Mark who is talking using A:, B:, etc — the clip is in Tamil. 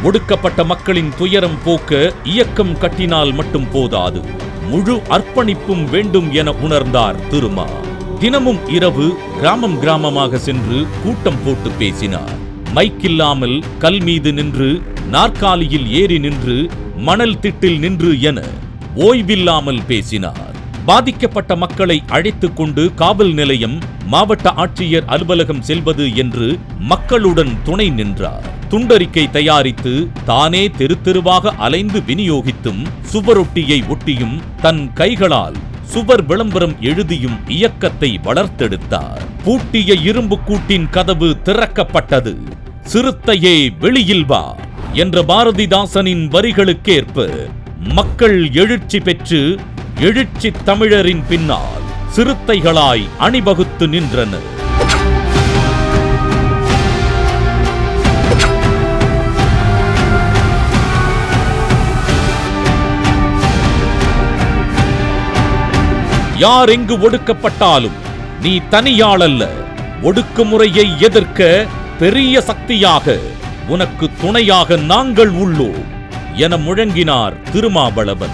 A: ஒடுக்கப்பட்ட மக்களின் துயரம் போக்க இயக்கம் கட்டினால் மட்டும் போதாது, முழு அர்ப்பணிப்பும் வேண்டும் என உணர்ந்தார் திருமா. தினமும் இரவு கிராமம் கிராமமாக சென்று கூட்டம் போட்டு பேசினார். மைக்கில்லாமல் கல் மீது நின்று, நாற்காலியில் ஏறி நின்று, மணல் திட்டில் நின்று என ஓய்வில்லாமல் பேசினார். பாதிக்கப்பட்ட மக்களை அழைத்துக் கொண்டு காவல் நிலையம், மாவட்ட ஆட்சியர் அலுவலகம் செல்வது என்று மக்களுடன் துணை நின்றார். துண்டறிக்கை தயாரித்து தானே தெரு தெருவாக அலைந்து விநியோகித்தும், சுவரொட்டியை ஒட்டியும், தன் கைகளால் சுவர் விளம்பரம் எழுதியும் இயக்கத்தை வளர்த்தெடுத்தார். பூட்டிய இரும்பு கூட்டின் கதவு திறக்கப்பட்டது. சிறுத்தையே வெளியில் வா என்ற பாரதிதாசனின் வரிகளுக்கேற்ப மக்கள் எழுச்சி பெற்று எழுச்சி தமிழரின் பின்னால் சிறுத்தைகளாய் அணிவகுத்து நின்றனர். யார் எங்கு ஒடுக்கப்பட்டாலும் நீ தனியாளல்ல, ஒடுக்குமுறையை எதிர்க்க பெரிய சக்தியாக உனக்கு துணையாக நாங்கள் உள்ளோம் என முழங்கினார் திருமாவளவன்.